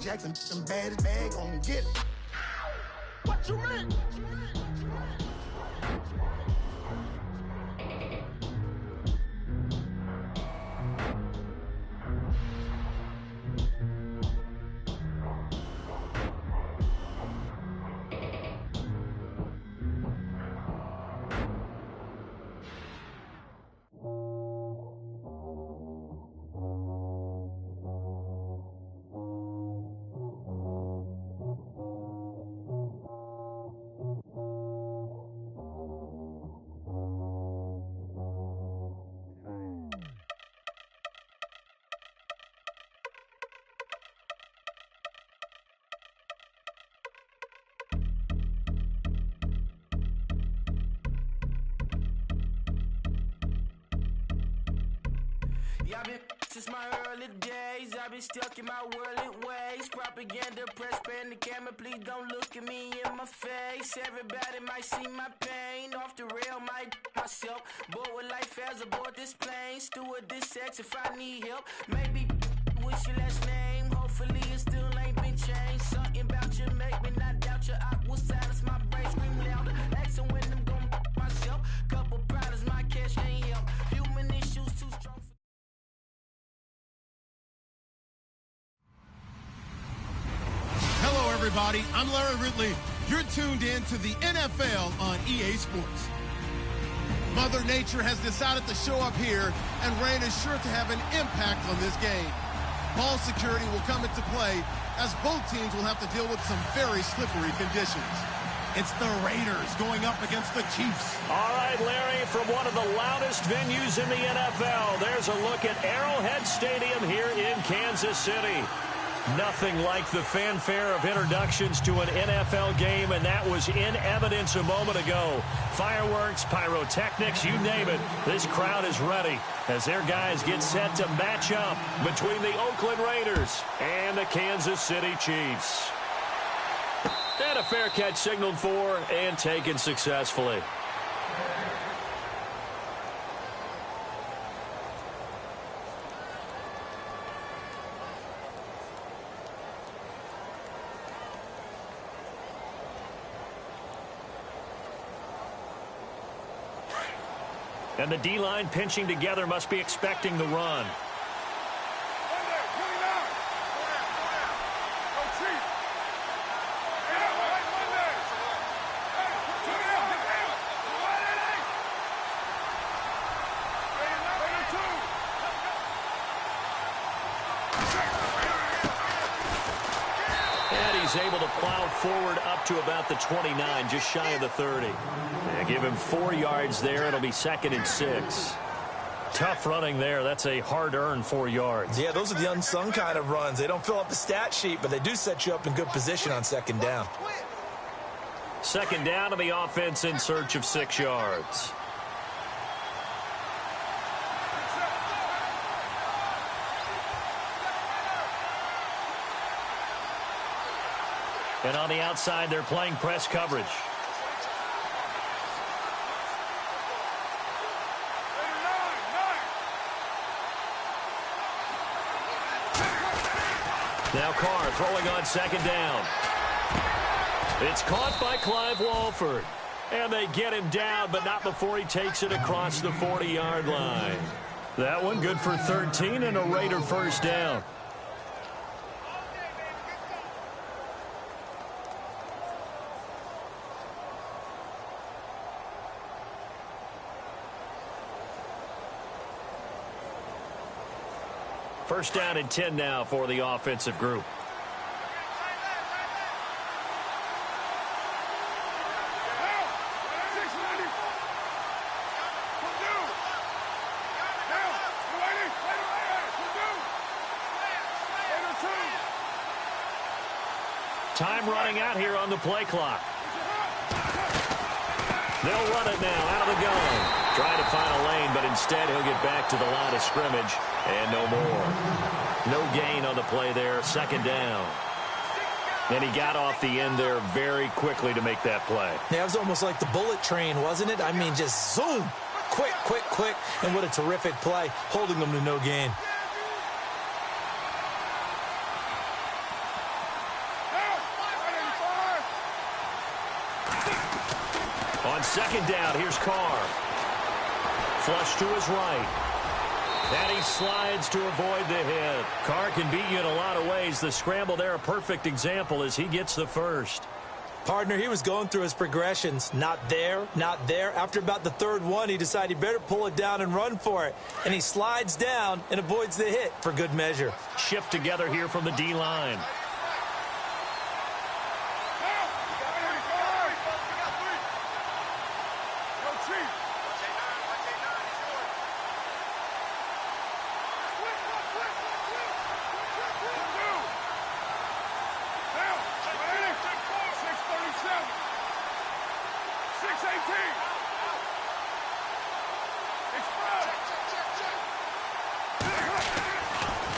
Jackson, some baddest bag gon' get it. What you mean? I've been since my early days, I've been stuck in my worldly ways. Propaganda, press, pan the camera, please don't look at me in my face. Everybody might see my pain, off the rail, might myself. Bored with life as aboard this plane, steward this sex if I need help. Maybe what's your last name? Hopefully it still ain't been changed. Something about you make me not doubt you. I will silence my brain, scream louder. Asking when I'm gon' myself. Couple problems, my cash ain't help. Human issues too strong. Hello, everybody. I'm Larry Ridley. You're tuned in to the NFL on EA Sports. Mother Nature has decided to show up here, and rain is sure to have an impact on this game. Ball security will come into play, as both teams will have to deal with some very slippery conditions. It's the Raiders going up against the Chiefs. All right, Larry, from one of the loudest venues in the NFL, there's a look at Arrowhead Stadium here in Kansas City. Nothing like the fanfare of introductions to an NFL game, and that was in evidence a moment ago. Fireworks, pyrotechnics, you name it. This crowd is ready as their guys get set to match up between the Oakland Raiders and the Kansas City Chiefs. And a fair catch signaled for and taken successfully. And the D-line pinching together must be expecting the run. Able to plow forward up to about the 29, just shy of the 30. And give him 4 yards there. It'll be 2nd and 6. Tough running there. That's a hard-earned 4 yards. Yeah, those are the unsung kind of runs. They don't fill up the stat sheet, but they do set you up in good position on 2nd down. 2nd down to the offense in search of 6 yards. And on the outside, they're playing press coverage. Now Carr throwing on 2nd down. It's caught by Clive Walford. And they get him down, but not before he takes it across the 40-yard line. That one good for 13 and a Raider first down. First down and 10 now for the offensive group. Time running out here on the play clock. They'll run it now out of the gun. Trying to find a lane, but instead he'll get back to the line of scrimmage. And no more. No gain on the play there. 2nd down. And he got off the end there very quickly to make that play. Yeah, it was almost like the bullet train, wasn't it? I mean, just zoom. Quick, quick, quick. And what a terrific play, holding them to no gain. On second down, here's Carr. Flush to his right. And he slides to avoid the hit. Carr can beat you in a lot of ways. The scramble there, a perfect example as he gets the first. Partner, he was going through his progressions. Not there, not there. After about the third one, he decided he better pull it down and run for it. And he slides down and avoids the hit for good measure. Shift together here from the D-line.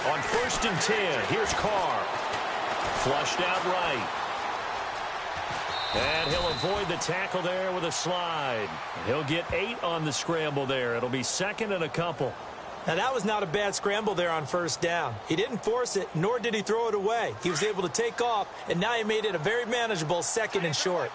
On 1st and 10, here's Carr. Flushed out right. And he'll avoid the tackle there with a slide. He'll get 8 on the scramble there. It'll be 2nd and a couple. Now, that was not a bad scramble there on 1st down. He didn't force it, nor did he throw it away. He was able to take off, and now he made it a very manageable 2nd and short.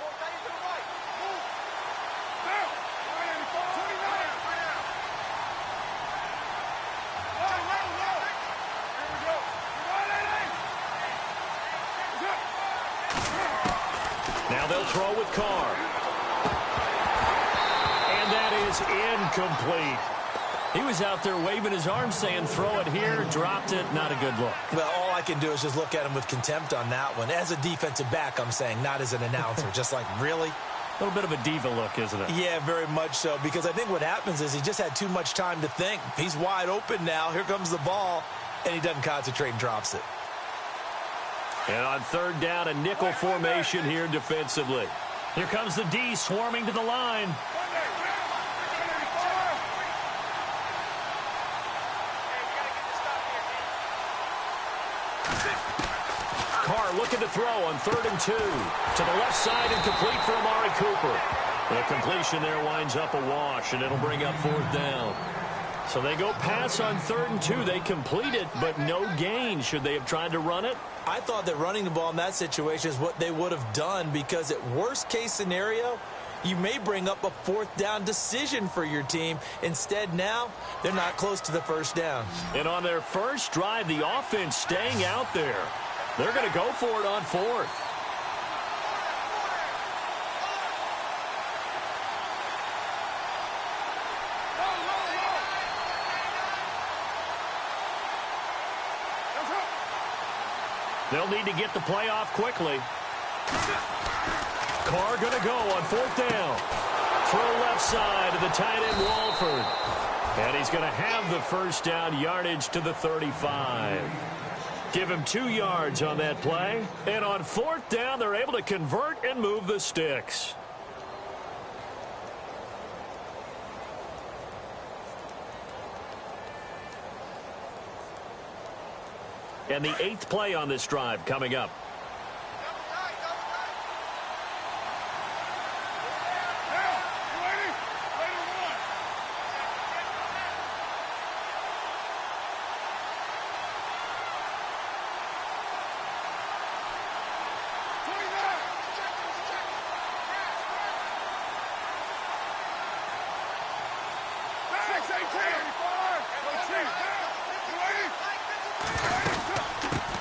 Now they'll throw with Carr. And that is incomplete. He was out there waving his arms saying, throw it here, dropped it, not a good look. Well, all I can do is just look at him with contempt on that one. As a defensive back, I'm saying, not as an announcer. Just like, really? A little bit of a diva look, isn't it? Yeah, very much so, because I think what happens is he just had too much time to think. He's wide open now. Here comes the ball, and he doesn't concentrate and drops it. And on 3rd down, a nickel formation here defensively. Here comes the D swarming to the line. Carr looking to throw on 3rd and 2. To the left side and complete for Amari Cooper. The completion there winds up a wash, and it'll bring up 4th down. So they go pass on 3rd and 2. They complete it, but no gain. Should they have tried to run it? I thought that running the ball in that situation is what they would have done, because at worst case scenario, you may bring up a 4th down decision for your team. Instead, now, they're not close to the 1st down. And on their first drive, the offense staying out there. They're going to go for it on 4th. They'll need to get the play off quickly. Carr going to go on 4th down. Throw left side to the tight end, Walford. And he's going to have the 1st down, yardage to the 35. Give him 2 yards on that play. And on 4th down, they're able to convert and move the sticks. And the 8th play on this drive coming up.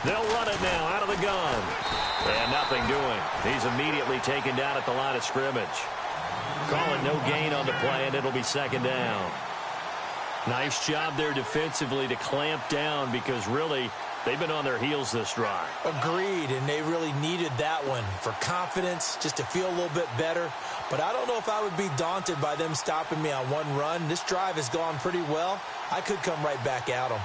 They'll run it now out of the gun. And nothing doing. He's immediately taken down at the line of scrimmage. Calling no gain on the play, and it'll be 2nd down. Nice job there defensively to clamp down, because really they've been on their heels this drive. Agreed, and they really needed that one for confidence, just to feel a little bit better. But I don't know if I would be daunted by them stopping me on one run. This drive has gone pretty well. I could come right back at them.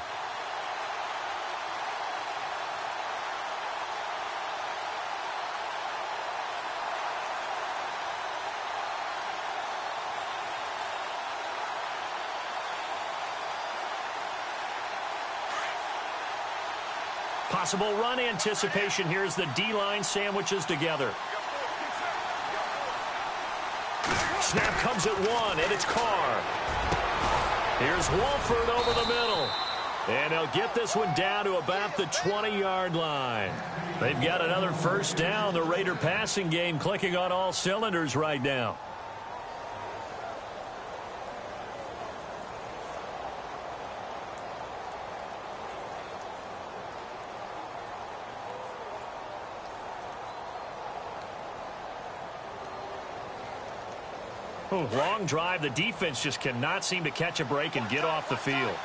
Possible run anticipation here as the D-line sandwiches together. Snap comes at 1, and it's Carr. Here's Walford over the middle. And they'll get this one down to about the 20-yard line. They've got another first down. The Raider passing game clicking on all cylinders right now. Long drive. The defense just cannot seem to catch a break and get off the field.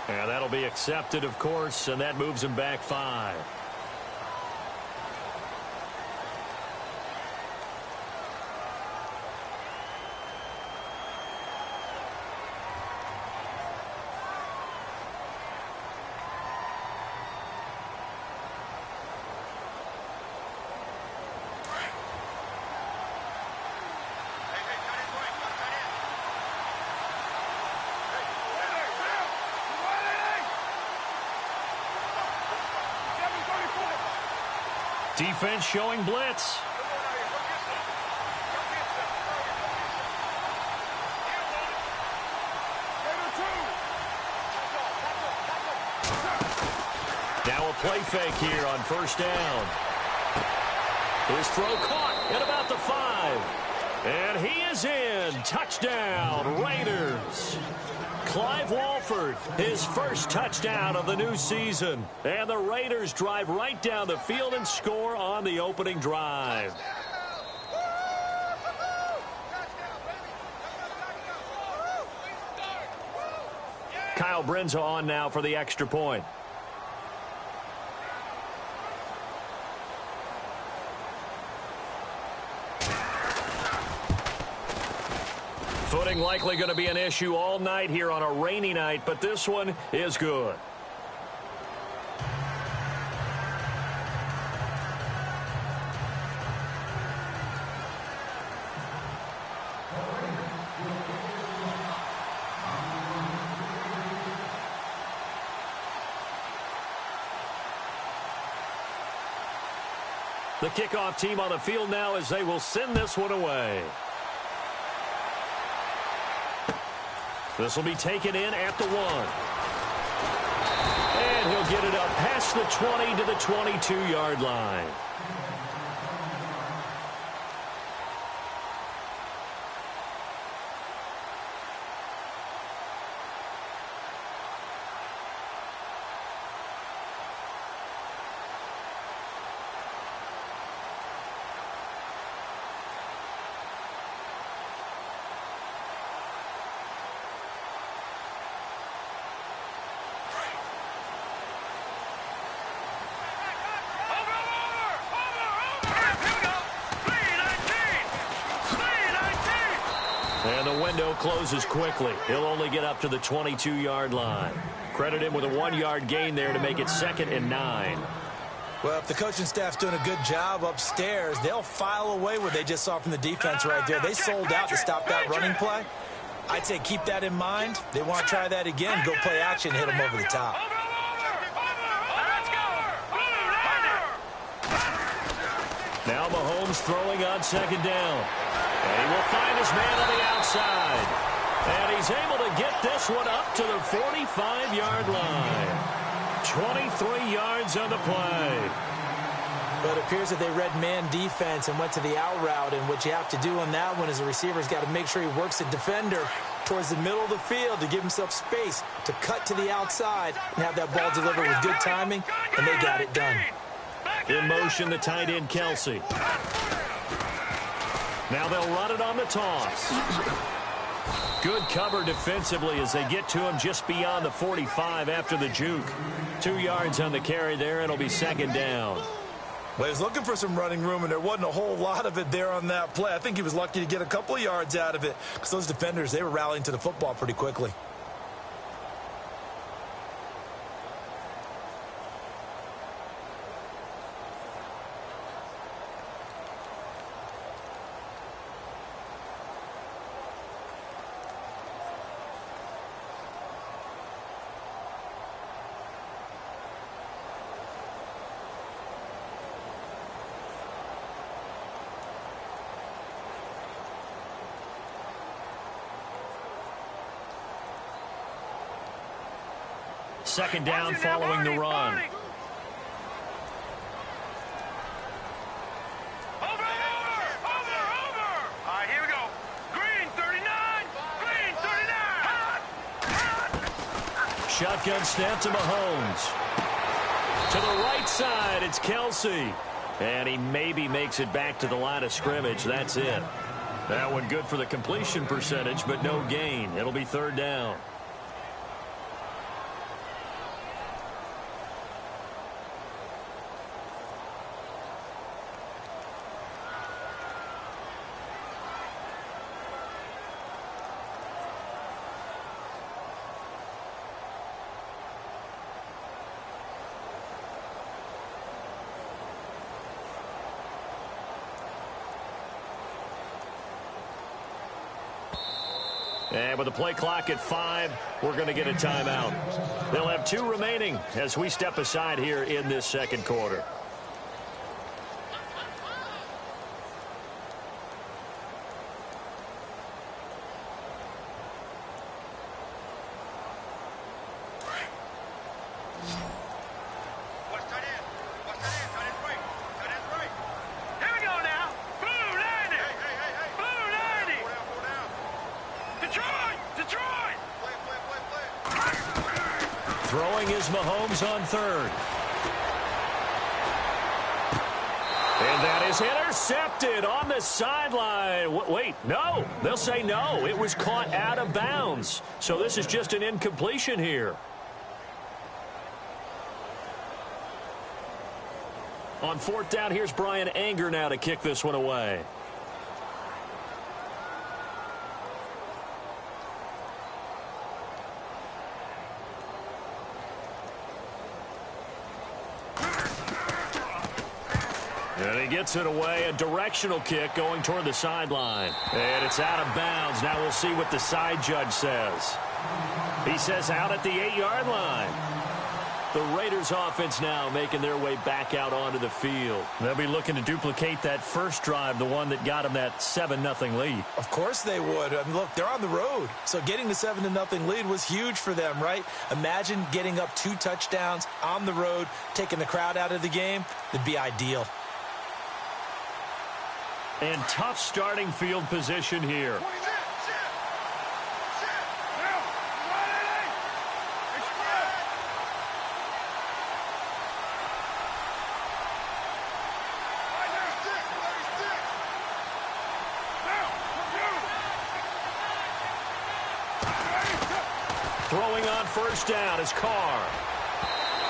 And that'll be accepted, of course, and that moves him back 5. Defense showing blitz. Now a play fake here on first down. His throw caught at about the 5. And he is in. Touchdown, Raiders. Clive Walford, his first touchdown of the new season. And the Raiders drive right down the field and score on the opening drive. Kyle Brinza on now for the extra point. Footing likely going to be an issue all night here on a rainy night, but this one is good. The kickoff team on the field now as they will send this one away. This will be taken in at the 1. And he'll get it up past the 20 to the 22-yard line. And the window closes quickly. He'll only get up to the 22-yard line. Credit him with a 1-yard gain there to make it 2nd and 9. Well, if the coaching staff's doing a good job upstairs, they'll file away what they just saw from the defense right there. They sold out to stop that running play. I'd say keep that in mind. They want to try that again, go play action, hit them over the top. Now Mahomes throwing on 2nd down. And he will find his man on the outside. And he's able to get this one up to the 45-yard line. 23 yards on the play. But it appears that they read man defense and went to the out route. And what you have to do on that one is the receiver's got to make sure he works the defender towards the middle of the field to give himself space to cut to the outside and have that ball delivered with good timing. And they got it done. In motion, the tight end, Kelsey. Now they'll run it on the toss. Good cover defensively as they get to him just beyond the 45 after the juke. 2 yards on the carry there. It'll be 2nd down. Well, he was looking for some running room, and there wasn't a whole lot of it there on that play. I think he was lucky to get a couple of yards out of it because those defenders, they were rallying to the football pretty quickly. Second down following the run. Shotgun snap to Mahomes. To the right side, it's Kelsey. And he maybe makes it back to the line of scrimmage. That's it. That one good for the completion percentage, but no gain. It'll be third down. And with the play clock at 5, we're going to get a timeout. They'll have 2 remaining as we step aside here in this second quarter. Throwing is Mahomes on third. And that is intercepted on the sideline. Wait, no. They'll say no. It was caught out of bounds. So this is just an incompletion here. On fourth down, here's Brian Anger now to kick this one away. And he gets it away, a directional kick going toward the sideline. And it's out of bounds. Now we'll see what the side judge says. He says out at the 8-yard line. The Raiders offense now making their way back out onto the field. They'll be looking to duplicate that first drive, the one that got them that 7-0 lead. Of course they would. I mean, look, they're on the road. So getting the 7-0 lead was huge for them, right? Imagine getting up 2 touchdowns on the road, taking the crowd out of the game. It'd be ideal. And tough starting field position here. Throwing on first down is Carr.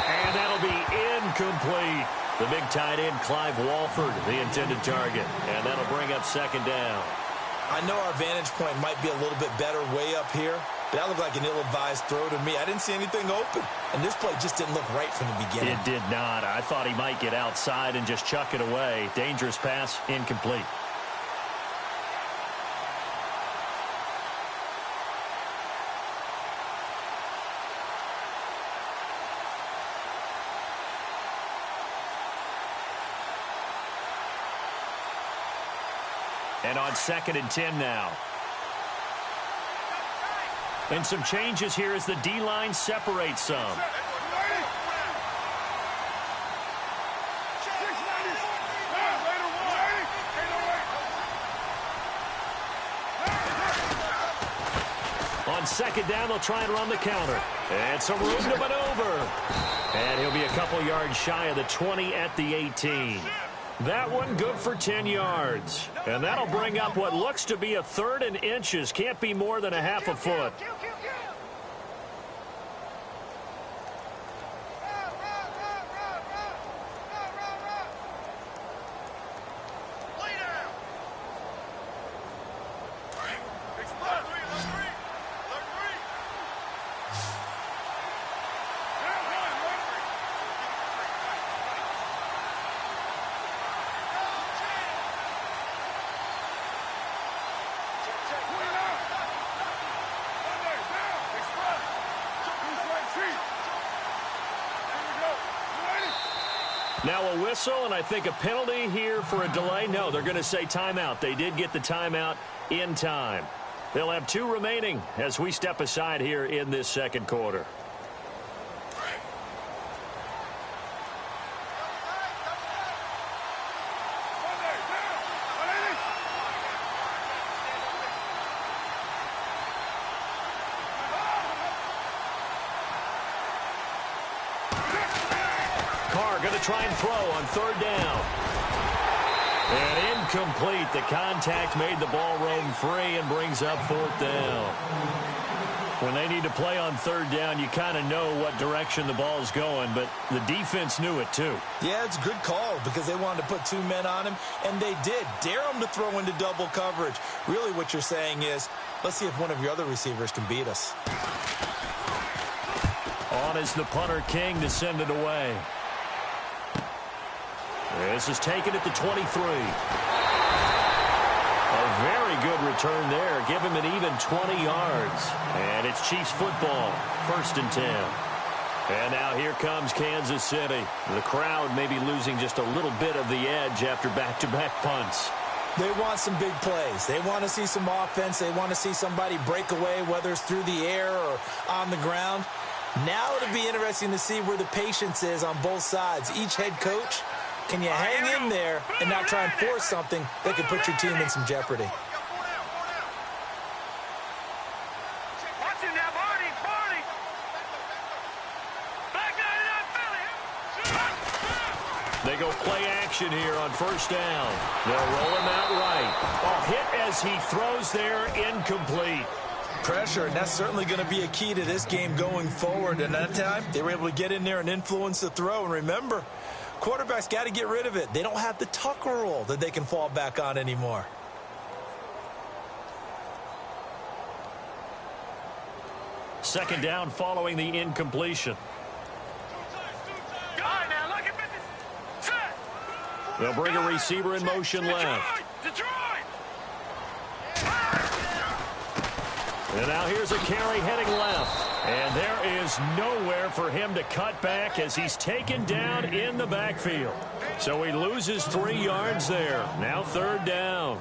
And that'll be incomplete. The big tight end, Clive Walford, the intended target. And that'll bring up second down. I know our vantage point might be a little bit better way up here, but that looked like an ill-advised throw to me. I didn't see anything open. And this play just didn't look right from the beginning. It did not. I thought he might get outside and just chuck it away. Dangerous pass, incomplete. And on 2nd and 10 now. And some changes here as the D-line separates some. On 2nd down, they'll try and run the counter. And some room to maneuver. And he'll be a couple yards shy of the 20 at the 18. That one good for 10 yards. And that'll bring up what looks to be a 3rd and inches. Can't be more than a half a foot. Now a whistle, and I think a penalty here for a delay. No, they're going to say timeout. They did get the timeout in time. They'll have 2 remaining as we step aside here in this second quarter. try and throw on third down. And incomplete. The contact made the ball roam free and brings up fourth down. When they need to play on third down, you kind of know what direction the ball is going, but the defense knew it too. Yeah, it's a good call because they wanted to put 2 men on him, and they did. Dare him to throw into double coverage. Really what you're saying is, let's see if one of your other receivers can beat us. On is the punter, King, to send it away. This is taken at the 23. A very good return there. Give him an even 20 yards. And it's Chiefs football, 1st and 10. And now here comes Kansas City. The crowd may be losing just a little bit of the edge after back-to-back punts. They want some big plays. They want to see some offense. They want to see somebody break away, whether it's through the air or on the ground. Now it'll be interesting to see where the patience is on both sides. Each head coach, can you hang in there and not try and force something that could put your team in some jeopardy? They go play action here on 1st down. They'll roll him out right. A hit as he throws there, incomplete. Pressure, and that's certainly going to be a key to this game going forward. And that time, they were able to get in there and influence the throw. And remember, quarterbacks got to get rid of it. They don't have the tuck rule that they can fall back on anymore. Second down following the incompletion. They'll bring a receiver in motion left. And now here's a carry heading left. And there is nowhere for him to cut back as he's taken down in the backfield. So he loses 3 yards there. Now 3rd down.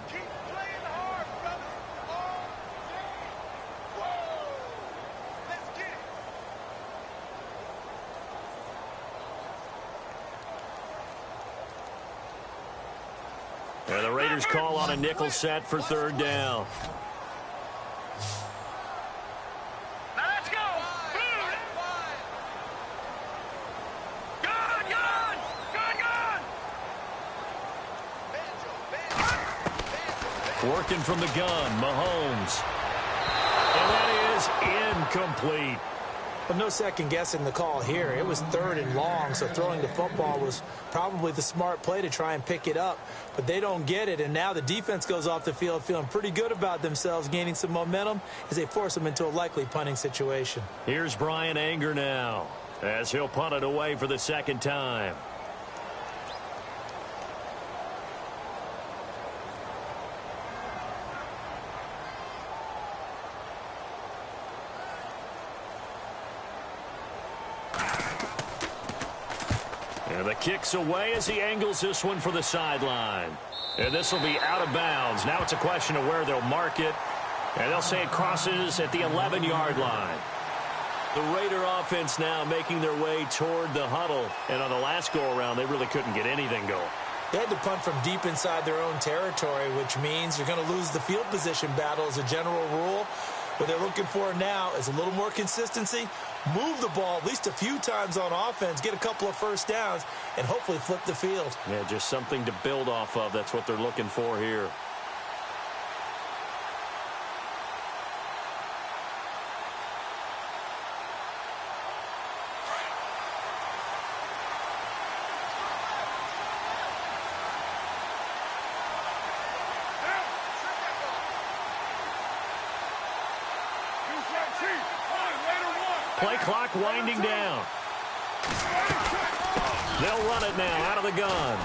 And the Raiders call on a nickel set for 3rd down. Let's go. Working from the gun, Mahomes. And that is incomplete. But no second guessing the call here. It was 3rd and long, so throwing the football was probably the smart play to try and pick it up. But they don't get it, and now the defense goes off the field feeling pretty good about themselves, gaining some momentum as they force them into a likely punting situation. Here's Brian Anger now as he'll punt it away for the 2nd time. And the kick's away as he angles this one for the sideline. And this will be out of bounds. Now it's a question of where they'll mark it. And they'll say it crosses at the 11-yard line. The Raider offense now making their way toward the huddle. And on the last go-around, they really couldn't get anything going. They had to punt from deep inside their own territory, which means you're going to lose the field position battle as a general rule. What they're looking for now is a little more consistency, move the ball at least a few times on offense, get a couple of 1st downs, and hopefully flip the field. Yeah, just something to build off of. That's what they're looking for here. Play clock winding down. They'll run it now out of the gun.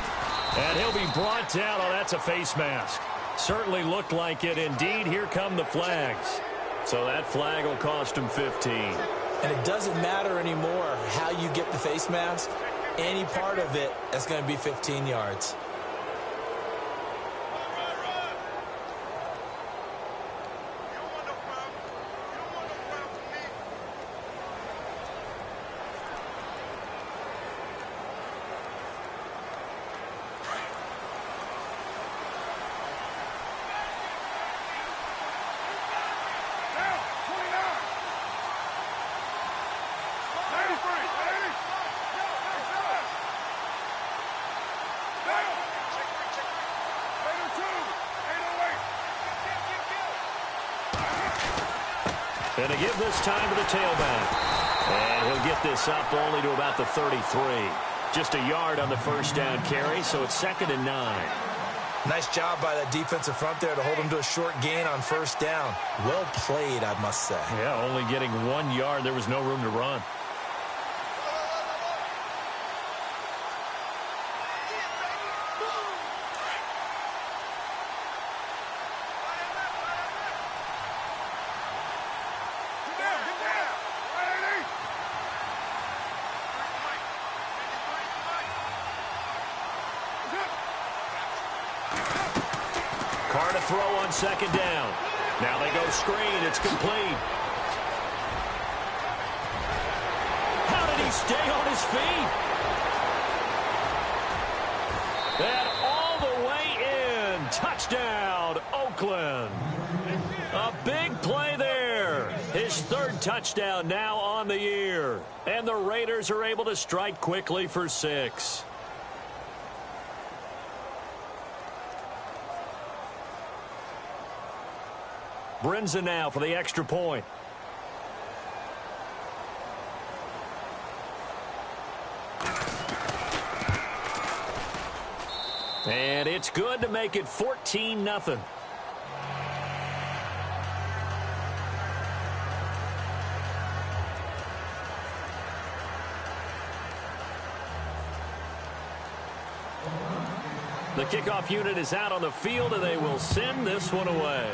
And he'll be brought down. Oh, that's a face mask. Certainly looked like it. Indeed, here come the flags. So that flag will cost him 15. And it doesn't matter anymore how you get the face mask. Any part of it is going to be 15 yards. Going to give this time to the tailback. And he'll get this up only to about the 33. Just a yard on the first down carry, so it's 2nd and 9. Nice job by that defensive front there to hold him to a short gain on first down. Well played, I must say. Yeah, only getting 1 yard. There was no room to run. Carr to throw on 2nd down. Now they go screen. It's complete. How did he stay on his feet? And all the way in. Touchdown, Oakland. A big play there. His 3rd touchdown now on the year. And the Raiders are able to strike quickly for 6. Brinza now for the extra point. And it's good to make it 14-0. The kickoff unit is out on the field, and they will send this one away.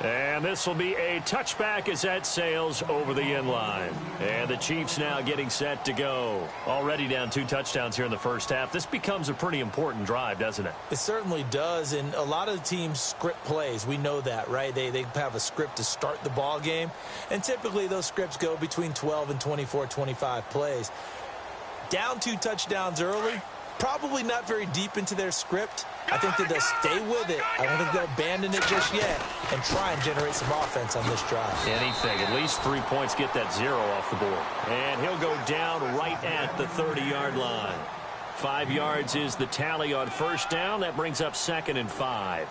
And this will be a touchback as that sails over the end line. And the Chiefs now getting set to go. Already down 2 touchdowns here in the first half. This becomes a pretty important drive, doesn't it? It certainly does, and a lot of the teams script plays. We know that, right? They have a script to start the ball game, and typically those scripts go between 12 and 24, 25 plays. Down 2 touchdowns early, probably not very deep into their script. I think that they'll stay with it. I don't think they'll abandon it just yet and try and generate some offense on this drive. Anything. At least 3 points get that 0 off the board. And he'll go down right at the 30-yard line. 5 yards is the tally on first down. That brings up 2nd and 5.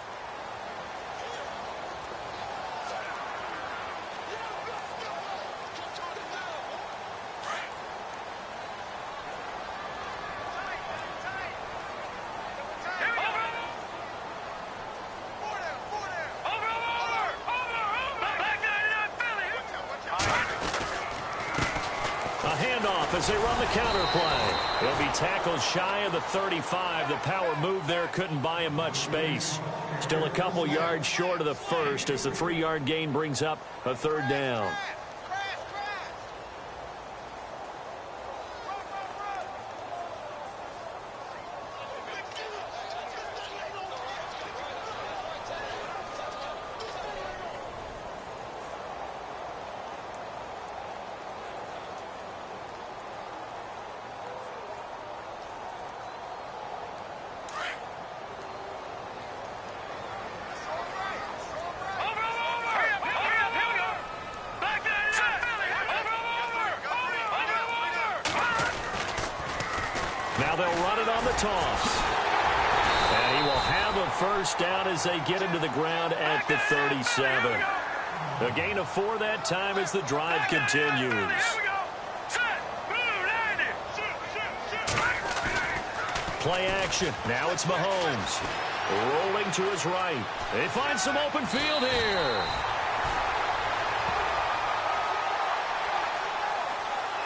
As they run the counter play. He'll be tackled shy of the 35. The power move there couldn't buy him much space. Still a couple yards short of the first as the 3-yard gain brings up a 3rd down. Now they'll run it on the toss. And he will have a first down as they get him to the ground at the 37. A gain of 4 that time as the drive continues. Play action. Now it's Mahomes. Rolling to his right. They find some open field here.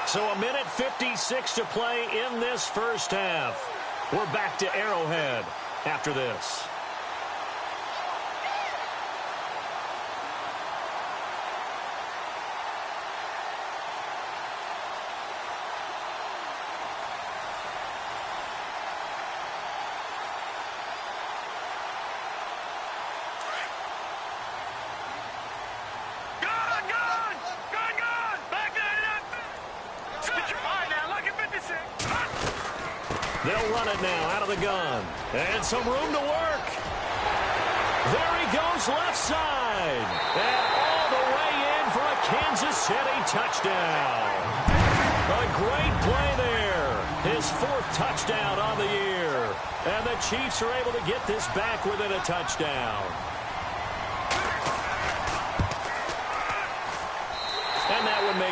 So 1:56 to play in this first half. We're back to Arrowhead after this. They'll run it now out of the gun. And some room to work. There he goes left side. And all the way in for a Kansas City touchdown. A great play there. His 4th touchdown on the year. And the Chiefs are able to get this back within a touchdown.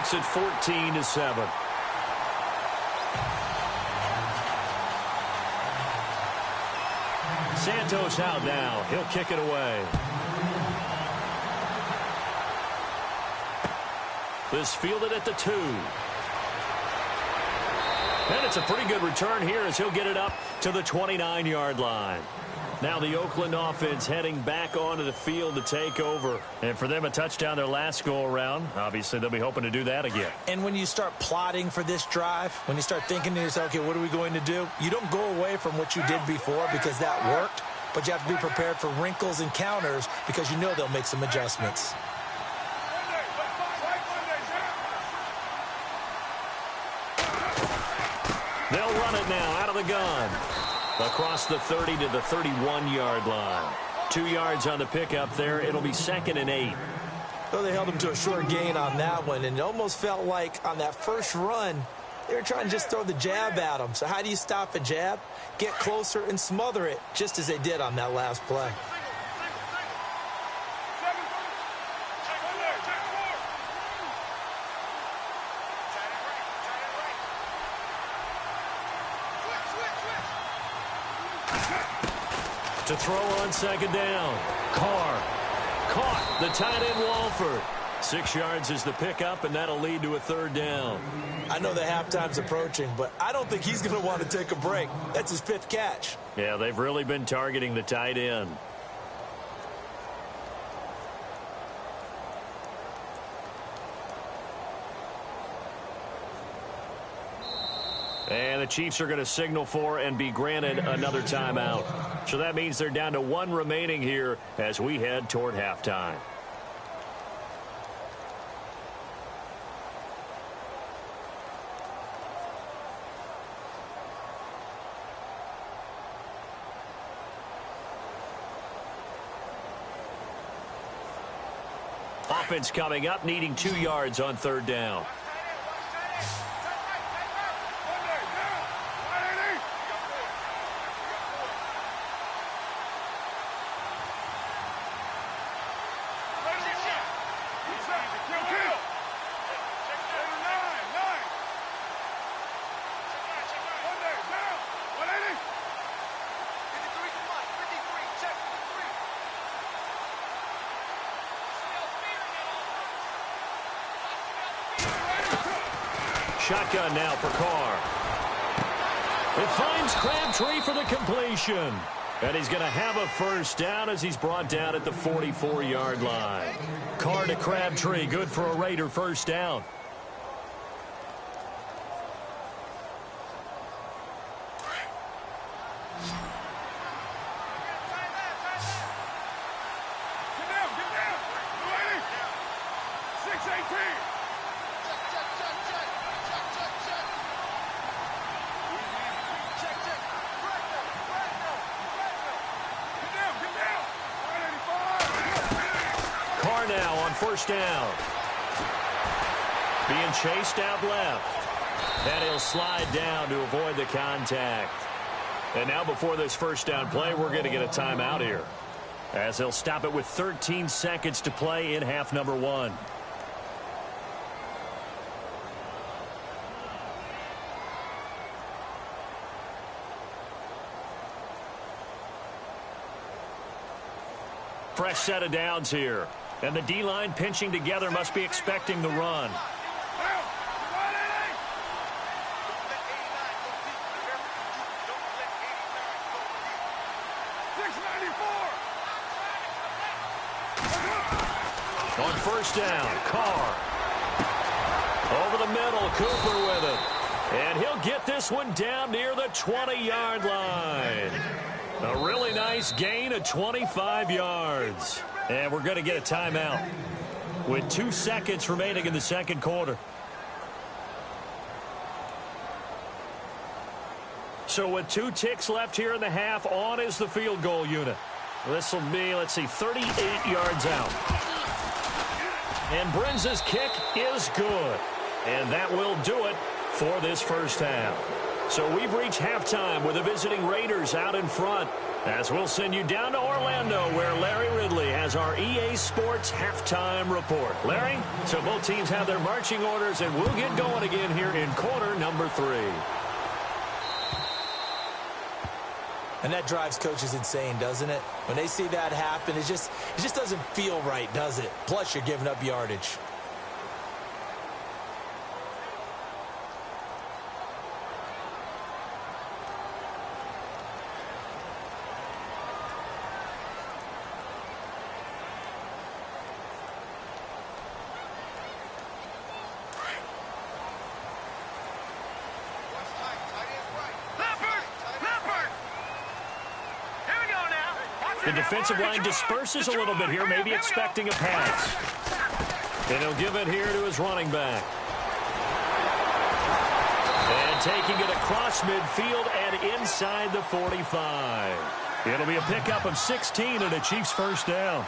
makes it 14-7. Santos out now. He'll kick it away. This fielded at the 2. And it's a pretty good return here as he'll get it up to the 29-yard line. Now the Oakland offense heading back onto the field to take over. And for them, a touchdown their last go-around. Obviously, they'll be hoping to do that again. And when you start plotting for this drive, when you start thinking to yourself, okay, what are we going to do? You don't go away from what you did before because that worked. But you have to be prepared for wrinkles and counters because you know they'll make some adjustments. They'll run it now out of the gun. Across the 30 to the 31-yard line. 2 yards on the pickup there. It'll be 2nd and 8. Well, they held him to a short gain on that one, and it almost felt like on that first run, they were trying to just throw the jab at him. So how do you stop a jab? Get closer and smother it, just as they did on that last play. To throw on 2nd down. Carr caught the tight end Walford. 6 yards is the pickup, and that'll lead to a 3rd down. I know the halftime's approaching, but I don't think he's going to want to take a break. That's his 5th catch. Yeah, they've really been targeting the tight end. And the Chiefs are going to signal for and be granted another timeout. So that means they're down to 1 remaining here as we head toward halftime. Offense coming up, needing 2 yards on 3rd down. Shotgun now for Carr. It finds Crabtree for the completion. And he's going to have a 1st down as he's brought down at the 44-yard line. Carr to Crabtree, good for a Raider 1st down. Now on 1st down. Being chased out left. And he'll slide down to avoid the contact. And now before this 1st down play, we're going to get a timeout here, as they'll stop it with 13 seconds to play in half number 1. Fresh set of downs here. And the D-line pinching together must be expecting the run. On 1st down, Carr. Over the middle, Cooper with it. And he'll get this one down near the 20-yard line. A really nice gain of 25 yards. And we're going to get a timeout with 2 seconds remaining in the 2nd quarter. So with 2 ticks left here in the half, on is the field goal unit. This will be, let's see, 38 yards out. And Brenza's kick is good. And that will do it for this 1st half. So we've reached halftime with the visiting Raiders out in front, As we'll send you down to Orlando, where Larry Ridley has our EA Sports halftime report. Larry, so both teams have their marching orders, and we'll get going again here in quarter number 3. And that drives coaches insane, doesn't it? When they see that happen, it just doesn't feel right, does it? Plus, you're giving up yardage. The defensive line disperses a little bit here, maybe expecting a pass. And he'll give it here to his running back. And taking it across midfield and inside the 45. It'll be a pickup of 16 and a Chiefs first down.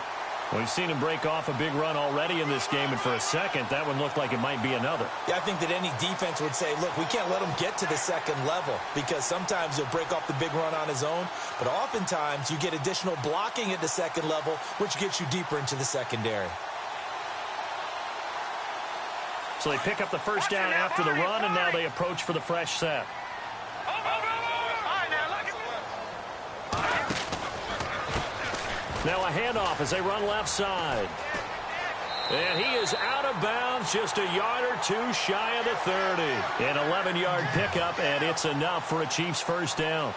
We've seen him break off a big run already in this game, and for a second, that one looked like it might be another. Yeah, I think that any defense would say, look, we can't let him get to the second level, because sometimes he'll break off the big run on his own, but oftentimes you get additional blocking at the second level, which gets you deeper into the secondary. So they pick up the first down after the run, and now they approach for the fresh set. Now a handoff as they run left side. And he is out of bounds, just a yard or two shy of the 30. An 11-yard pickup, and it's enough for a Chiefs first down.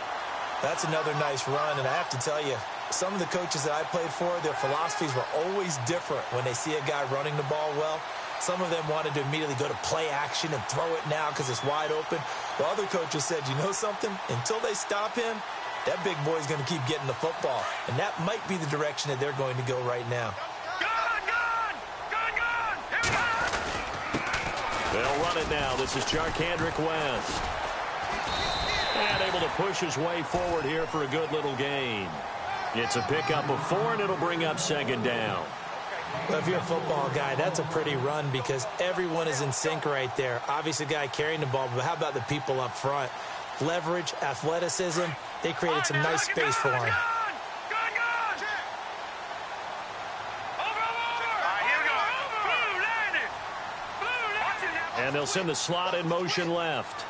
That's another nice run, and I have to tell you, some of the coaches that I played for, their philosophies were always different when they see a guy running the ball well. Some of them wanted to immediately go to play action and throw it now because it's wide open. While other coaches said, you know something? Until they stop him, that big boy's going to keep getting the football. And that might be the direction that they're going to go right now. They'll run it now. This is Jarkandrick West. And able to push his way forward here for a good little gain. It's a pickup of 4, and it'll bring up second down. Well, if you're a football guy, that's a pretty run because everyone is in sync right there. Obviously, the guy carrying the ball, but how about the people up front? Leverage, athleticism, they created some nice space for him. And they'll send the slot in motion left.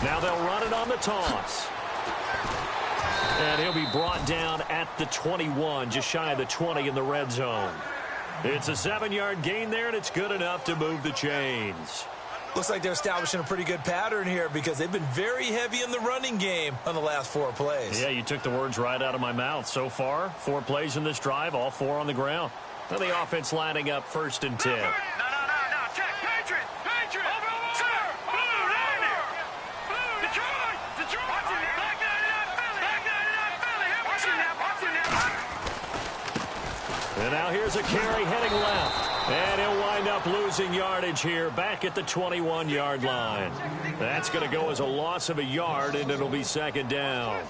Now they'll run it on the toss. And he'll be brought down at the 21, just shy of the 20 in the red zone. It's a 7-yard gain there, and it's good enough to move the chains. Looks like they're establishing a pretty good pattern here because they've been very heavy in the running game on the last 4 plays. Yeah, you took the words right out of my mouth. So far, 4 plays in this drive, all 4 on the ground. Now the offense lining up 1st and 10. And now here's a carry heading left. And he'll wind up losing yardage here back at the 21-yard line. That's going to go as a loss of a yard, and it'll be second down.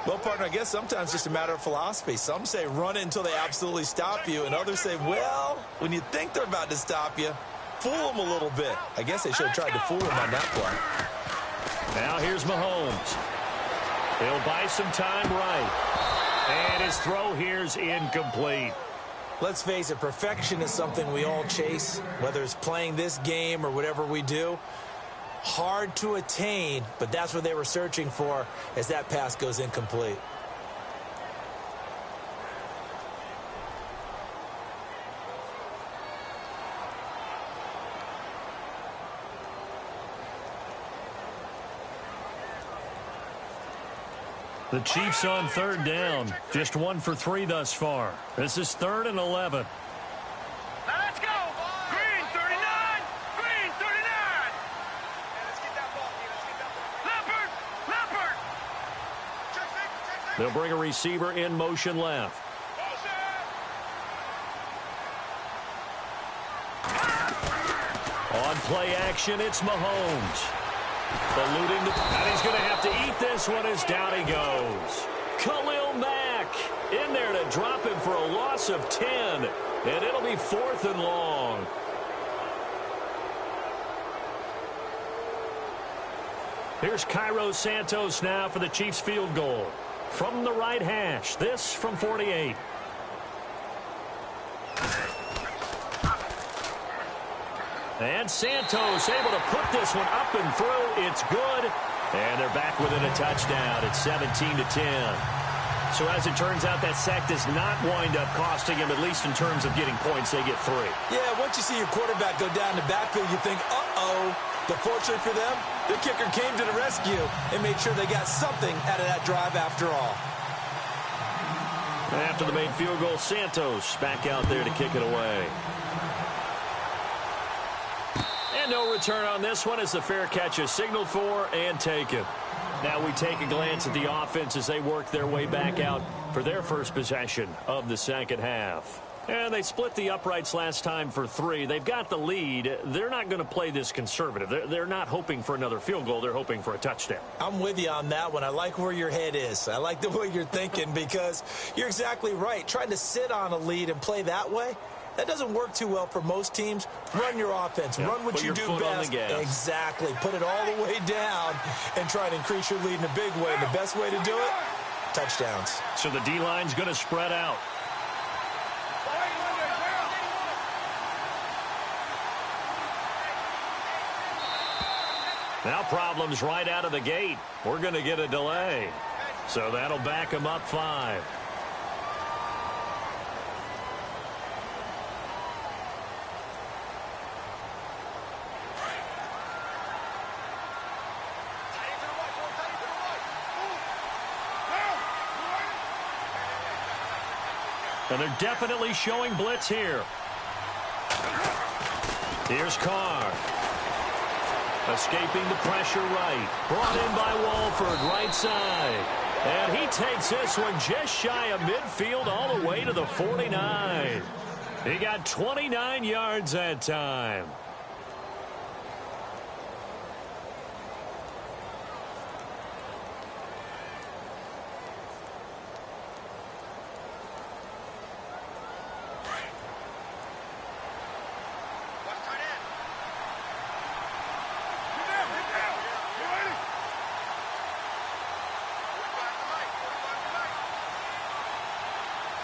Well, partner, I guess sometimes it's just a matter of philosophy. Some say run it until they absolutely stop you, and others say, well, when you think they're about to stop you, fool them a little bit. I guess they should have tried to fool him on that play. Now here's Mahomes. He'll buy some time right. And his throw here's incomplete. Let's face it, perfection is something we all chase, whether it's playing this game or whatever we do. Hard to attain, but that's what they were searching for as that pass goes incomplete. The Chiefs on 3rd down. Just 1 for 3 thus far. This is 3rd and 11. Now let's go. Green 39. Green 39. Let's get that ball. Leopard. They'll bring a receiver in motion left. On play action, it's Mahomes. And he's going to have to eat this one as down he goes. Khalil Mack in there to drop him for a loss of 10. And it'll be 4th and long. Here's Cairo Santos now for the Chiefs field goal. From the right hash, this from 48. And Santos able to put this one up and through. It's good. And they're back within a touchdown. It's 17-10. So as it turns out, that sack does not wind up costing him, at least in terms of getting points. They get 3. Yeah, once you see your quarterback go down the backfield, you think, uh-oh. But fortunately for them, the kicker came to the rescue and made sure they got something out of that drive after all. And after the made field goal, Santos back out there to kick it away. And no return on this one as the fair catch is signaled for and taken. Now we take a glance at the offense as they work their way back out for their first possession of the second half. And they split the uprights last time for 3. They've got the lead. They're not going to play this conservative. They're not hoping for another field goal. They're hoping for a touchdown. I'm with you on that one. I like where your head is. I like the way you're thinking because you're exactly right. Trying to sit on a lead and play that way, that doesn't work too well for most teams. Run your offense. Yeah, run what you do best. Exactly. Put it all the way down and try to increase your lead in a big way. And the best way to do it, touchdowns. So the D-line's going to spread out. Now problems right out of the gate. We're going to get a delay. So that'll back them up 5. And they're definitely showing blitz here. Here's Carr. Escaping the pressure right. Brought in by Walford, right side. And he takes this one just shy of midfield all the way to the 49. He got 29 yards that time.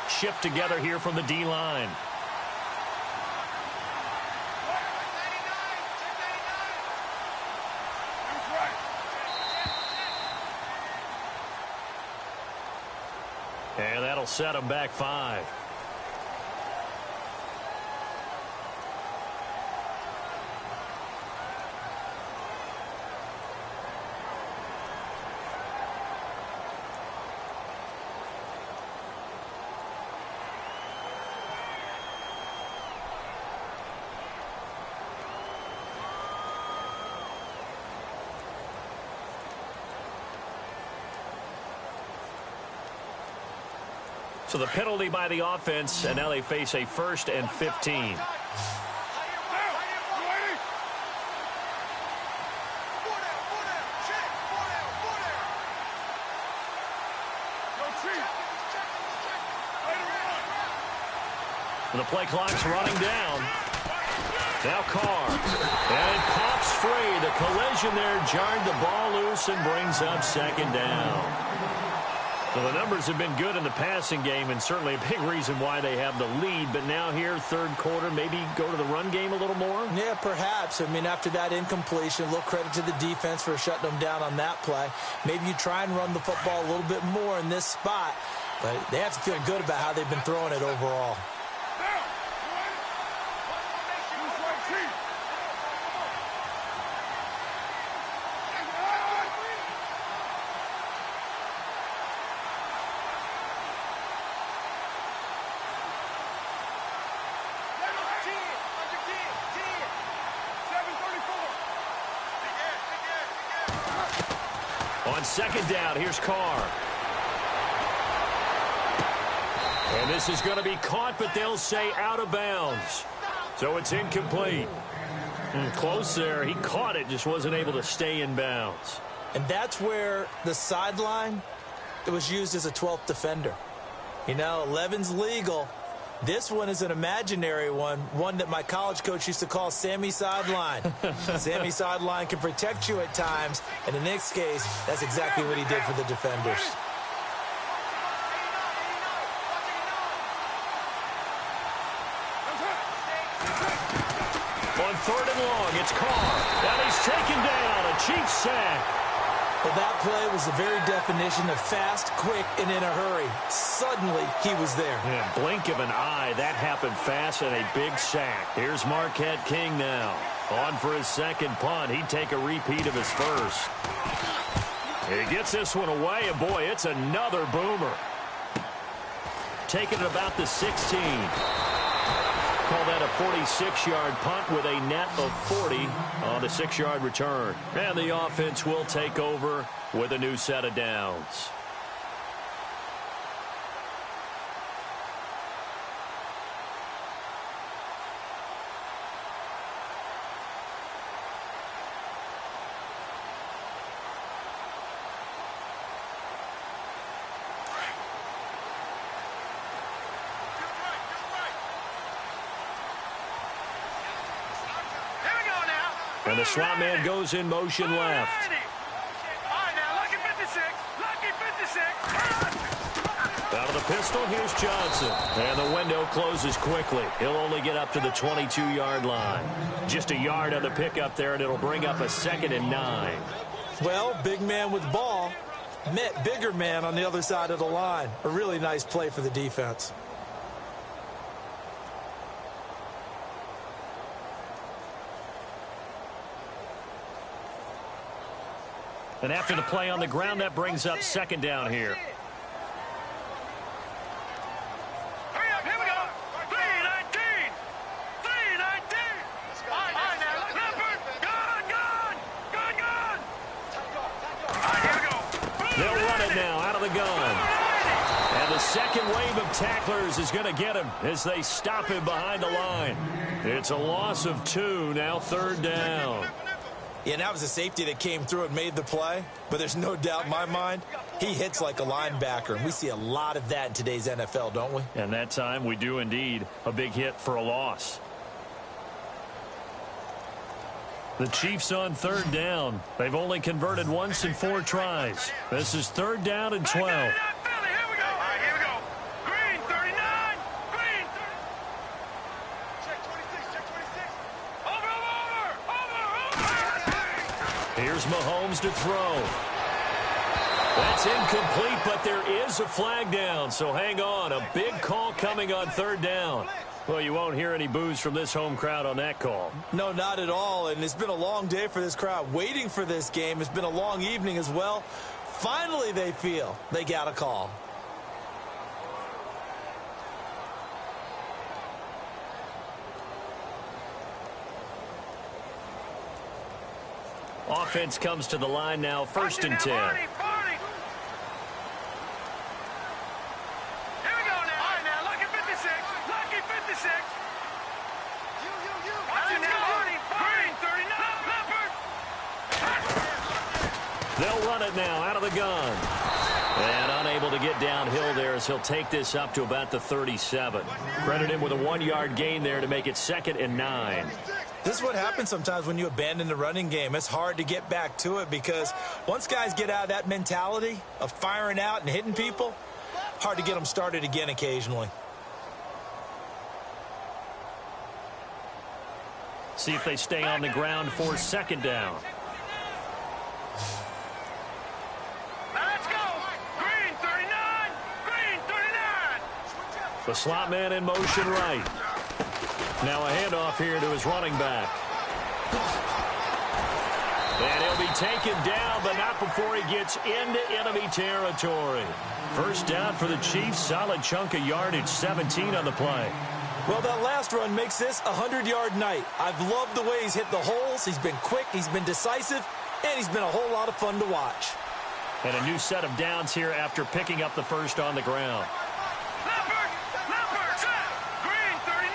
Shift together here from the D-line. And that'll set them back 5. So the penalty by the offense, and now they face a 1st and 15. The play clock's running down. Now Carr. And it pops free. The collision there jarred the ball loose and brings up 2nd down. So the numbers have been good in the passing game and certainly a big reason why they have the lead. But now here, 3rd quarter, maybe go to the run game a little more? Yeah, perhaps. I mean, after that incompletion, a little credit to the defense for shutting them down on that play. Maybe you try and run the football a little bit more in this spot. But they have to feel good about how they've been throwing it overall. On 2nd down, here's Carr. And this is going to be caught, but they'll say out of bounds. So it's incomplete. Close there. He caught it, just wasn't able to stay in bounds. And that's where the sideline, it was used as a 12th defender. You know, 11's legal. This one is an imaginary one that my college coach used to call Sammy Sideline. Sammy Sideline can protect you at times, and in this case, that's exactly what he did for the defenders. On 3rd and long, it's Carr. And he's taken down. A Chiefs sack. Well, that play was the very definition of fast, quick, and in a hurry. Suddenly, he was there. Yeah, blink of an eye. That happened fast and a big sack. Here's Marquette King now. On for his second punt. He'd take a repeat of his first. He gets this one away, and boy, it's another boomer. Taking it about the 16. Call that a 46-yard punt with a net of 40 on the 6-yard return. And the offense will take over with a new set of downs. And the slot man goes in motion left. Out of the pistol, here's Johnson. And the window closes quickly. He'll only get up to the 22-yard line. Just a yard on the pickup there, and it'll bring up a 2nd and 9. Well, big man with ball met bigger man on the other side of the line. A really nice play for the defense. And after the play on the ground, that brings up 2nd down here. They'll run it now out of the gun. And the second wave of tacklers is going to get him as they stop him behind the line. It's a loss of 2, now 3rd down. Yeah, and that was a safety that came through and made the play. But there's no doubt in my mind, he hits like a linebacker. And we see a lot of that in today's NFL, don't we? And that time we do indeed. A big hit for a loss. The Chiefs on 3rd down. They've only converted once in 4 tries. This is 3rd down and 12. Here's Mahomes to throw. That's incomplete, but there is a flag down, so hang on. A big call coming on 3rd down. Well, you won't hear any boos from this home crowd on that call. No, not at all, and it's been a long day for this crowd waiting for this game. It's been a long evening as well. Finally, they feel they got a call. Offense comes to the line now, 1st and 10. They'll run it now out of the gun. And unable to get downhill there as he'll take this up to about the 37. Credit him with a 1-yard gain there to make it 2nd and 9. This is what happens sometimes when you abandon the running game. It's hard to get back to it because once guys get out of that mentality of firing out and hitting people, hard to get them started again occasionally. See if they stay on the ground for 2nd down. Let's go. Green 39. Green 39. The slot man in motion right. Now a handoff here to his running back. And he'll be taken down, but not before he gets into enemy territory. 1st down for the Chiefs. Solid chunk of yardage, 17 on the play. Well, that last run makes this a 100-yard night. I've loved the way he's hit the holes. He's been quick, he's been decisive, and he's been a whole lot of fun to watch. And a new set of downs here after picking up the first on the ground. Green 39.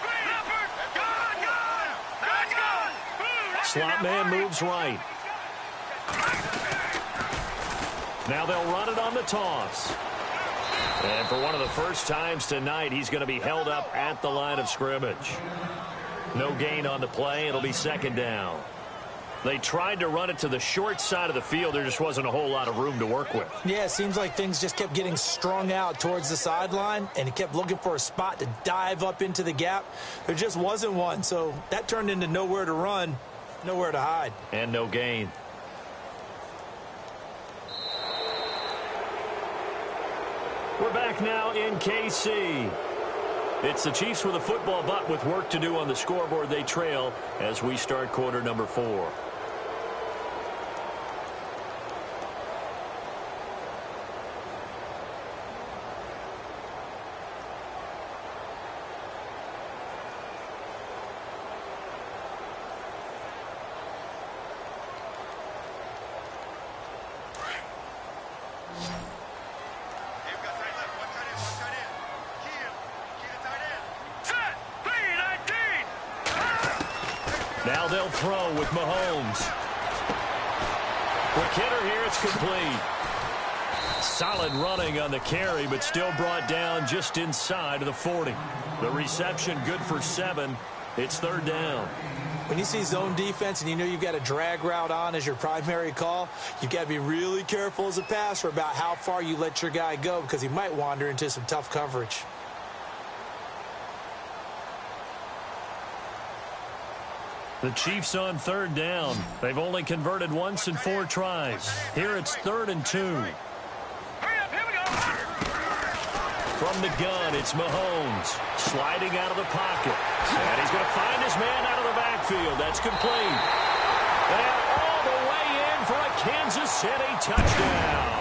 Green. Leopard. Gun. Let's go. Slot man moves right. Now they'll run it on the toss. And for one of the first times tonight, he's going to be held up at the line of scrimmage. No gain on the play. It'll be second down. They tried to run it to the short side of the field. There just wasn't a whole lot of room to work with. Yeah, it seems like things just kept getting strung out towards the sideline, and he kept looking for a spot to dive up into the gap. There just wasn't one, so that turned into nowhere to run, nowhere to hide. And no gain. We're back now in KC. It's the Chiefs with a football, but with work to do on the scoreboard. They trail as we start quarter number 4. Now they'll throw with Mahomes. Quick hitter here, it's complete. Solid running on the carry, but still brought down just inside of the 40. The reception good for 7. It's third down. When you see zone defense and you know you've got a drag route on as your primary call, you've got to be really careful as a passer about how far you let your guy go because he might wander into some tough coverage. The Chiefs on third down. They've only converted once in 4 tries. Here it's 3rd and 2. From the gun, it's Mahomes. Sliding out of the pocket. And he's going to find his man out of the backfield. That's complete. And all the way in for a Kansas City touchdown.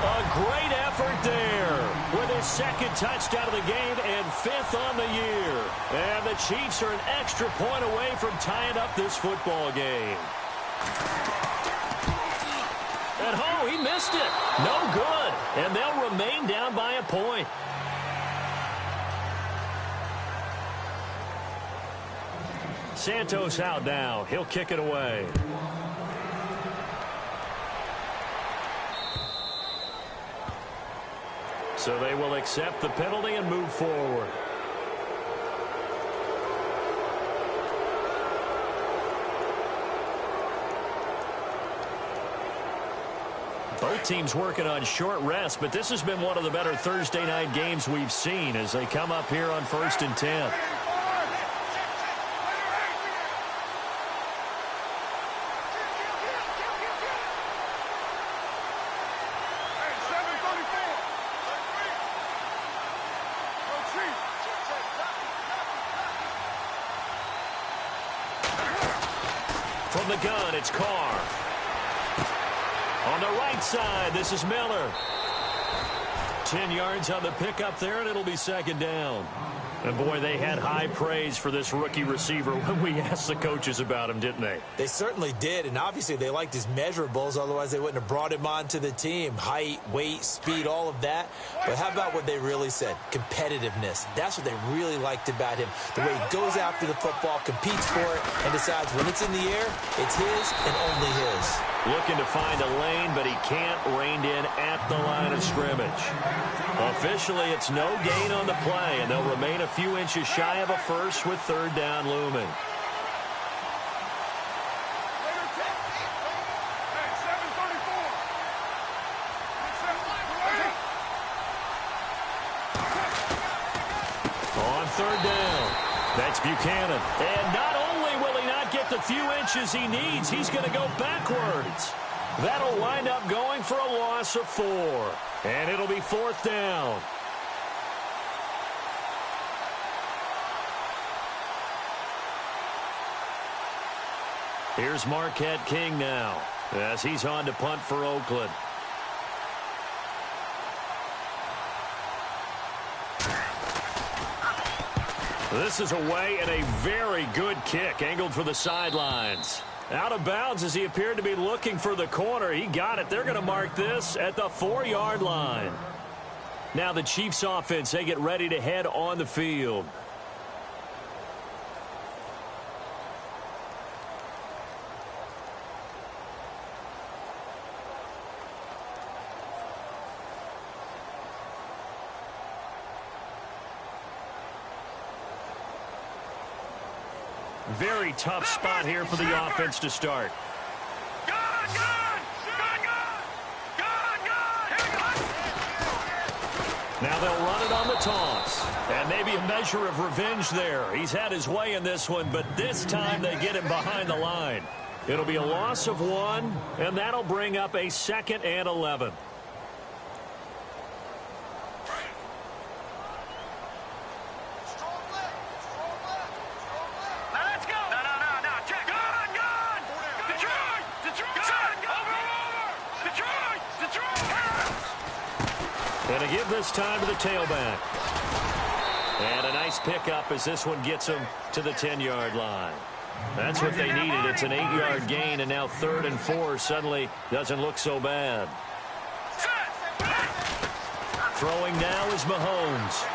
A great effort there with his 2nd touchdown of the game and 5th on the year. And the Chiefs are an extra point away from tying up this football game. And oh, he missed it. No good. And they'll remain down by a point. Santos out now. He'll kick it away. So they will accept the penalty and move forward. Both teams working on short rest, but this has been one of the better Thursday night games we've seen as they come up here on 1st and 10. From the gun, it's Carr. On the right side, this is Miller. 10 yards on the pickup there, and it'll be second down. And, boy, they had high praise for this rookie receiver when we asked the coaches about him, didn't they? They certainly did, and obviously they liked his measurables. Otherwise, they wouldn't have brought him onto the team. Height, weight, speed, all of that. But how about what they really said? Competitiveness. That's what they really liked about him. The way he goes after the football, competes for it, and decides when it's in the air, it's his and only his. Looking to find a lane, but he can't. Reined in at the line of scrimmage. Officially, it's no gain on the play, and they'll remain a few inches shy of a first with third down looming. On third down, that's Buchanan. And not only will he not get the few inches he needs, he's going to go backwards. That'll wind up going for a loss of 4. And it'll be 4th down. Here's Marquette King now as he's on to punt for Oakland. This is away and a very good kick angled for the sidelines. Out of bounds as he appeared to be looking for the corner. He got it. They're going to mark this at the 4-yard line. Now the Chiefs offense, they get ready to head on the field. Very tough spot here for the offense to start. Now they'll run it on the toss. And maybe a measure of revenge there. He's had his way in this one, but this time they get him behind the line. It'll be a loss of 1, and that'll bring up a 2nd and 11. And to give this time to the tailback. And a nice pickup as this one gets him to the 10-yard line. That's what they needed. It's an 8-yard gain, and now 3rd and 4 suddenly doesn't look so bad. Throwing now is Mahomes.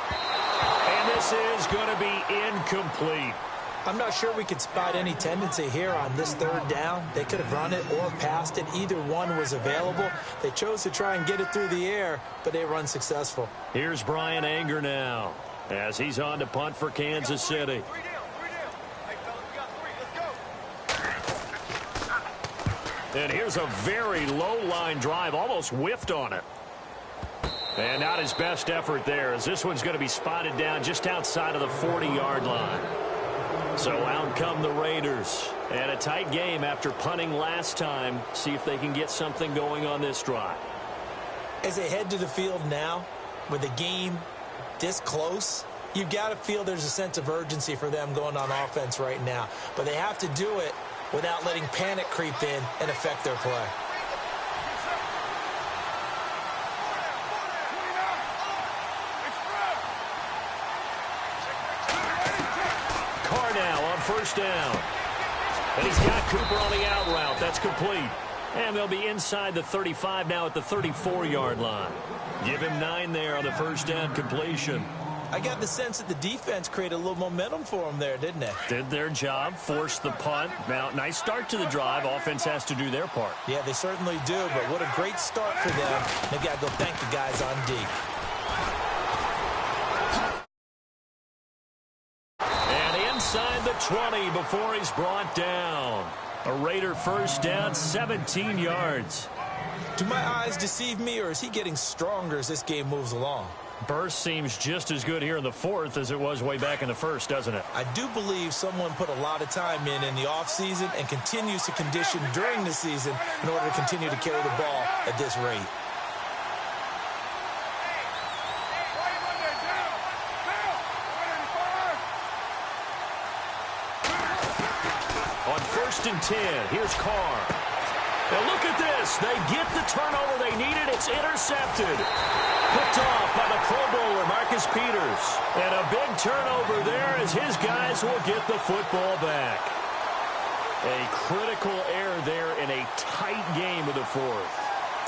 And this is going to be incomplete. I'm not sure we could spot any tendency here on this 3rd down. They could have run it or passed it. Either one was available. They chose to try and get it through the air, but they were unsuccessful. Here's Brian Anger now as he's on to punt for Kansas City. And here's a very low line drive, almost whiffed on it. And not his best effort there, as this one's going to be spotted down just outside of the 40-yard line. So out come the Raiders. And a tight game after punting last time. See if they can get something going on this drive. As they head to the field now, with the game this close, you've got to feel there's a sense of urgency for them going on offense right now. But they have to do it without letting panic creep in and affect their play. Carr now on 1st down. And he's got Cooper on the out route. That's complete. And they'll be inside the 35 now at the 34-yard line. Give him 9 there on the 1st down completion. I got the sense that the defense created a little momentum for them there, didn't they? Did their job, forced the punt. Now, nice start to the drive. Offense has to do their part. Yeah, they certainly do, but what a great start for them. They got to go thank the guys on D. And inside the 20 before he's brought down. A Raider 1st down, 17 yards. Do my eyes deceive me, or is he getting stronger as this game moves along? Burst seems just as good here in the 4th as it was way back in the 1st, doesn't it? I do believe someone put a lot of time in the offseason and continues to condition during the season in order to continue to carry the ball at this rate. On 1st and 10, here's Carr. Now look at this. They get the turnover they needed. It's intercepted. Picked off by the Pro Bowler, Marcus Peters. And a big turnover there as his guys will get the football back. A critical error there in a tight game of the 4th.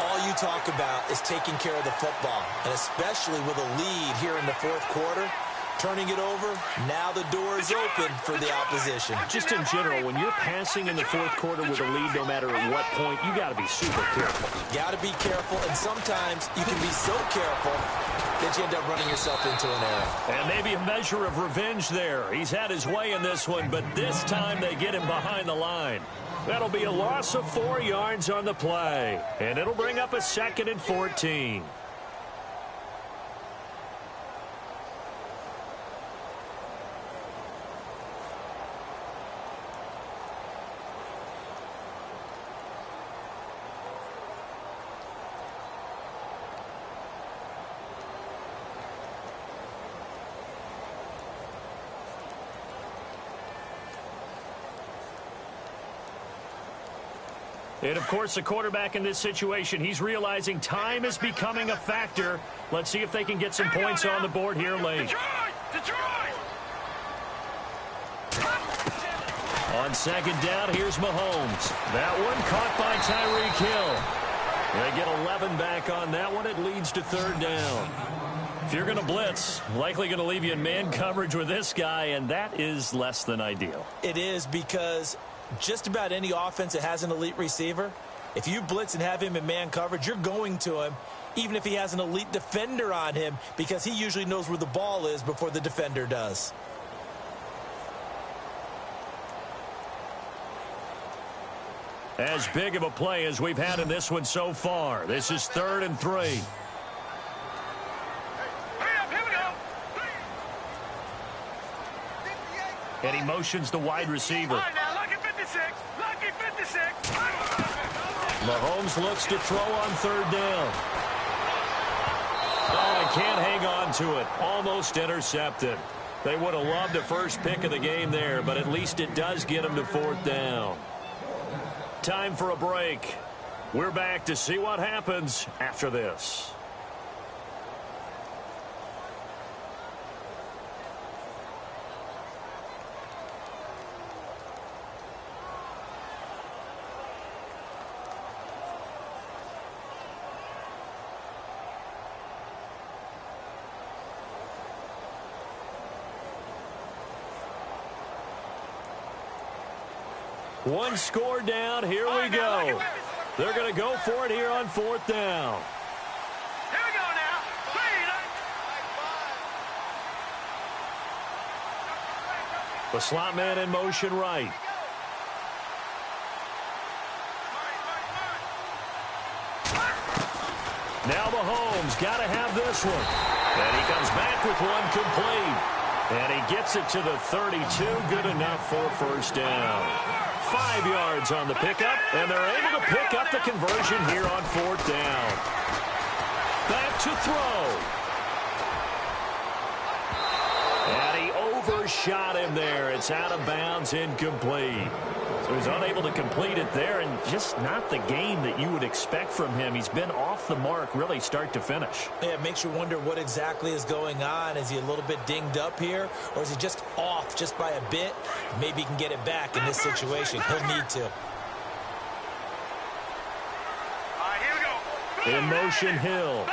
All you talk about is taking care of the football, and especially with a lead here in the 4th quarter. Turning it over, now the door is open for the opposition. Just in general, when you're passing in the 4th quarter with a lead, no matter at what point, you got to be super careful. Got to be careful, and sometimes you can be so careful that you end up running yourself into an error. And maybe a measure of revenge there. He's had his way in this one, but this time they get him behind the line. That'll be a loss of 4 yards on the play, and it'll bring up a 2nd and 14. And, of course, the quarterback in this situation, he's realizing time is becoming a factor. Let's see if they can get some points on the board here late. On 2nd down, here's Mahomes. That one caught by Tyreek Hill. They get 11 back on that one. It leads to 3rd down. If you're going to blitz, likely going to leave you in man coverage with this guy, and that is less than ideal. It is, because just about any offense that has an elite receiver, if you blitz and have him in man coverage, you're going to him, even if he has an elite defender on him, because he usually knows where the ball is before the defender does. As big of a play as we've had in this one so far. This is 3rd and 3. And he motions the wide receiver. All right, now, lucky 56. Lucky 56. Mahomes looks to throw on 3rd down. Oh, he can't hang on to it. Almost intercepted. They would have loved the first pick of the game there, but at least it does get them to 4th down. Time for a break. We're back to see what happens after this. One score down. Here we go. They're going to go for it here on 4th down. Here we go now. The slot man in motion right. Now Mahomes got to have this one. And he comes back with one complete. And he gets it to the 32. Good enough for a 1st down. 5 yards on the pickup, and they're able to pick up the conversion here on 4th down. Back to throw. And he overshot him there. It's out of bounds, incomplete. So he's unable to complete it there, and just not the game that you would expect from him. He's been off the mark really start to finish. Yeah, it makes you wonder what exactly is going on. Is he a little bit dinged up here, or is he just off just by a bit? Maybe he can get it back in this situation. He'll need to. All right, here we go. In motion, Hill.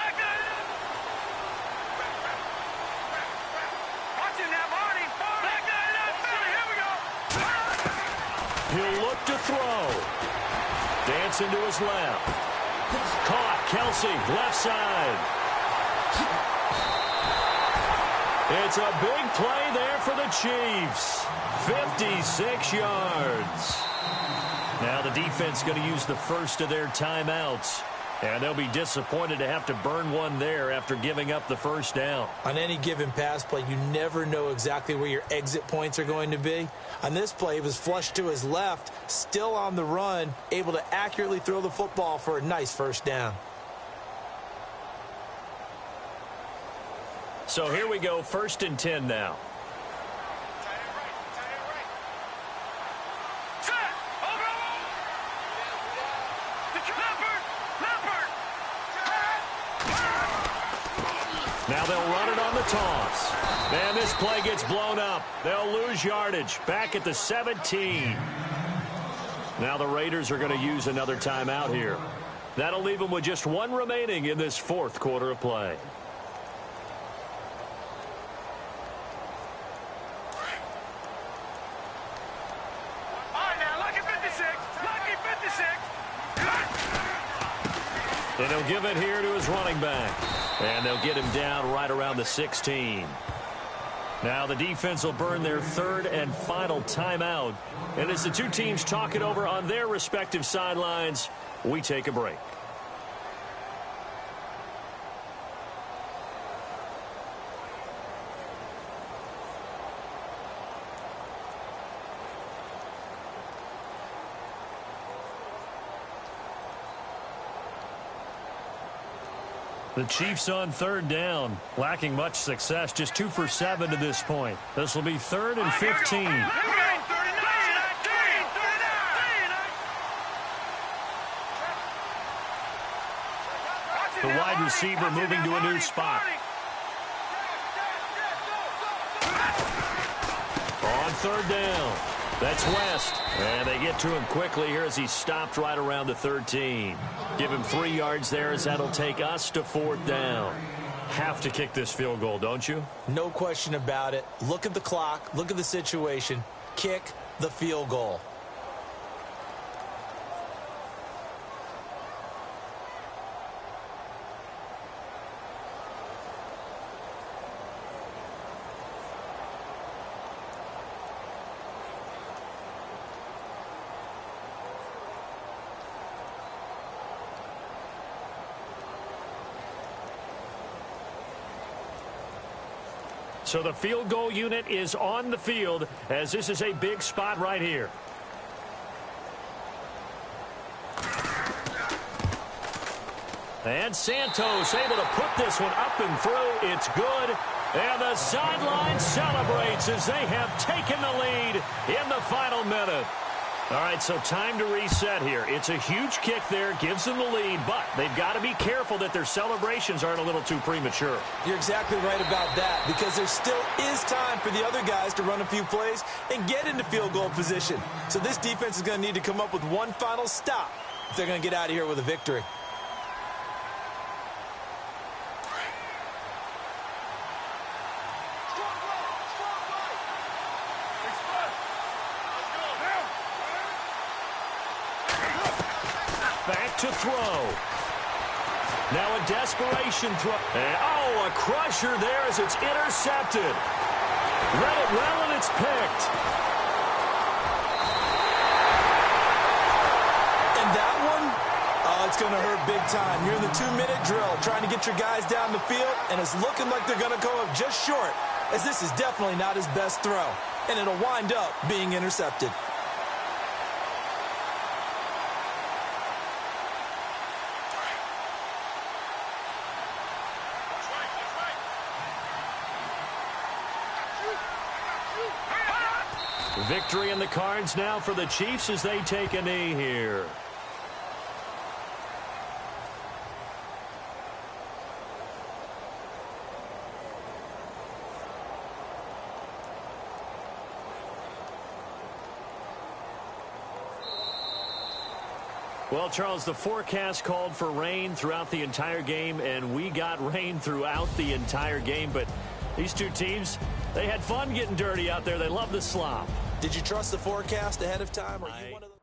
Watch him now, Marty. Back Philly. Here we go. He'll look to throw. Dancing to his left. Caught. Kelsey, left side. It's a big play there for the Chiefs. 56 yards. Now the defense going to use the first of their timeouts. And they'll be disappointed to have to burn one there after giving up the 1st down. On any given pass play, you never know exactly where your exit points are going to be. On this play, it was flushed to his left, still on the run, able to accurately throw the football for a nice 1st down. So here we go, 1st and 10 now. Now they'll run it on the toss. And this play gets blown up. They'll lose yardage back at the 17. Now the Raiders are going to use another timeout here. That'll leave them with just one remaining in this 4th quarter of play. And he'll give it here to his running back. And they'll get him down right around the 16. Now the defense will burn their 3rd and final timeout. And as the two teams talk it over on their respective sidelines, we take a break. The Chiefs on 3rd down, lacking much success, just 2 for 7 to this point. This will be 3rd and 15. The wide receiver moving to a new spot. On 3rd down, that's West. And they get to him quickly here as he's stopped right around the 13. Give him 3 yards there as that'll take us to 4th down. Have to kick this field goal, don't you? No question about it. Look at the clock. Look at the situation. Kick the field goal. So the field goal unit is on the field as this is a big spot right here. And Santos able to put this one up and through. It's good. And the sideline celebrates as they have taken the lead in the final minute. All right, so time to reset here. It's a huge kick there, gives them the lead, but they've got to be careful that their celebrations aren't a little too premature. You're exactly right about that, because there still is time for the other guys to run a few plays and get into field goal position. So this defense is going to need to come up with one final stop if they're going to get out of here with a victory. Back to throw. Now a desperation throw. And, oh, a crusher there as it's intercepted. Read it well, and it's picked. And that one, oh, it's going to hurt big time. You're in the 2-minute drill trying to get your guys down the field, and it's looking like they're going to come up just short, as this is definitely not his best throw, and it'll wind up being intercepted. Victory in the cards now for the Chiefs as they take a knee here. Well, Charles, the forecast called for rain throughout the entire game, and we got rain throughout the entire game. But these two teams, they had fun getting dirty out there. They love the slop. Did you trust the forecast ahead of time? Or are you one of those?